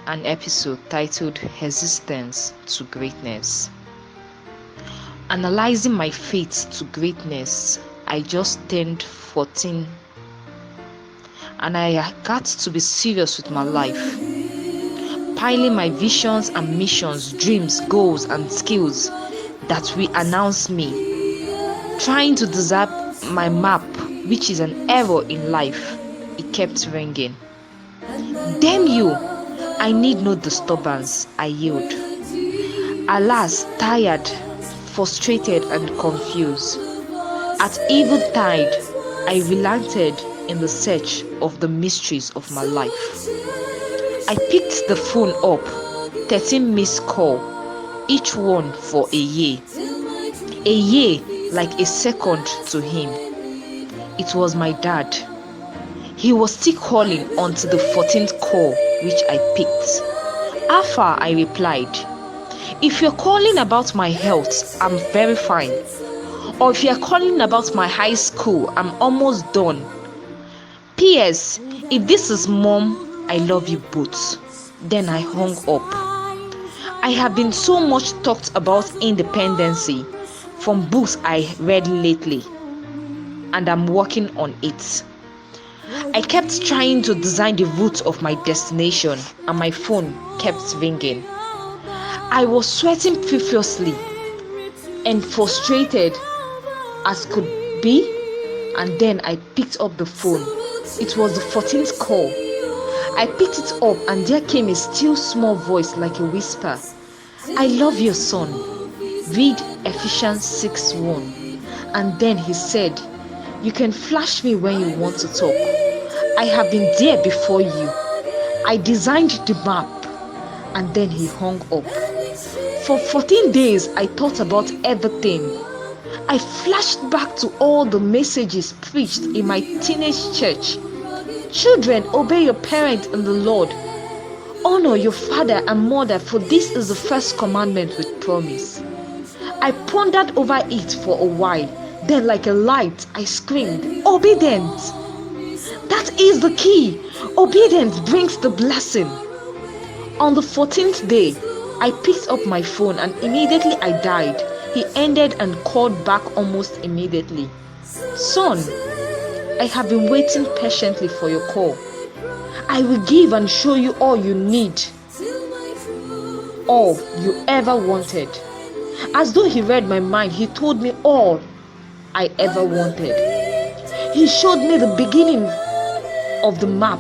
an episode titled Hesistence to Greatness. Analyzing my faith to greatness, I just turned 14 and I got to be serious with my life, piling my visions and missions, dreams, goals and skills that will announce me, trying to design my map, which is an error in life. It kept ringing. Damn you! I need no disturbance. I yield. Alas, tired, frustrated and confused. At eventide, I relented in the search of the mysteries of my life. I picked the phone up, 13 missed calls, each one for a year. A year like a second to him. It was my dad. He was still calling until the 14th call, which I picked. After I replied, if you're calling about my health, I'm very fine. Or if you're calling about my high school, I'm almost done. P.S. If this is mom, I love you both. Then I hung up. I have been so much talked about independency from books I read lately, and I'm working on it. I kept trying to design the route of my destination, and my phone kept ringing. I was sweating profusely and frustrated as could be, and then I picked up the phone. It was the 14th call. I picked it up, and there came a still small voice like a whisper. I love your son. Read Ephesians 6:1. And then he said, you can flash me when you want to talk. I have been there before you. I designed the map. And then he hung up. For 14 days, I thought about everything. I flashed back to all the messages preached in my teenage church. Children, obey your parents in the Lord. Honor your father and mother, for this is the first commandment with promise. I pondered over it for a while. Then like a light, I screamed, obedience! That is the key. Obedience brings the blessing. On the 14th day, I picked up my phone and immediately I died. He ended and called back almost immediately. Son, I have been waiting patiently for your call. I will give and show you all you need, all you ever wanted. As though he read my mind, he told me all I ever wanted. He showed me the beginning of the map.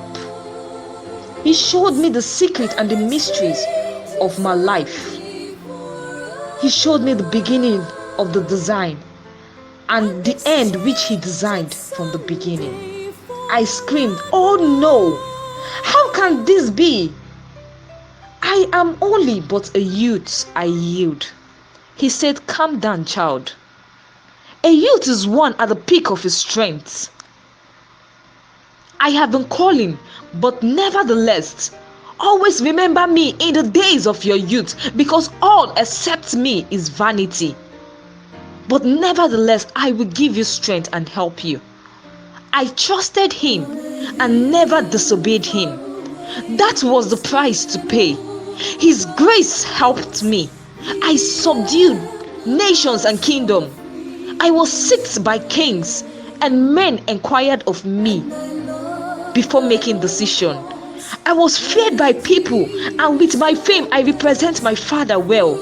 He showed me the secret and the mysteries of my life. He showed me the beginning of the design and the end which he designed from the beginning. I screamed, oh no! How can this be? I am only but a youth. I yield. He said, calm down, child. A youth is one at the peak of his strength. I have been calling, but nevertheless, always remember me in the days of your youth, because all except me is vanity. But nevertheless, I will give you strength and help you. I trusted him and never disobeyed him. That was the price to pay. His grace helped me. I subdued nations and kingdoms. I was sieged by kings, and men inquired of me before making decision. I was feared by people, and with my fame I represent my father well.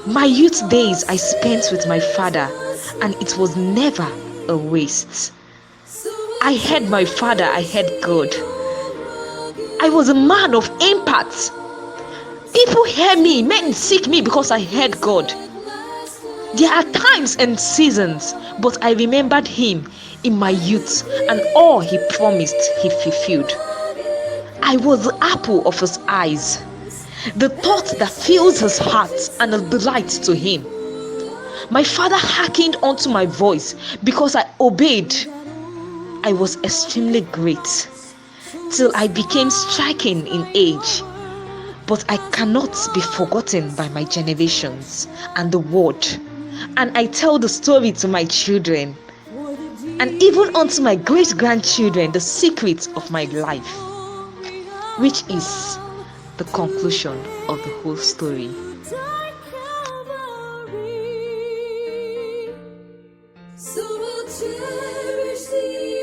My youth days I spent with my father, and it was never a waste. I had my father, I had God. I was a man of impact. People hear me, men seek me because I had God. There are times and seasons, but I remembered him in my youth, and all he promised he fulfilled. I was the apple of his eyes, the thought that fills his heart and a delight to him. My father hearkened unto my voice because I obeyed. I was extremely great till I became striking in age, but I cannot be forgotten by my generations and the world. And I tell the story to my children, and even unto my great grandchildren, the secrets of my life, which is the the conclusion of the whole story. So we'll cherish the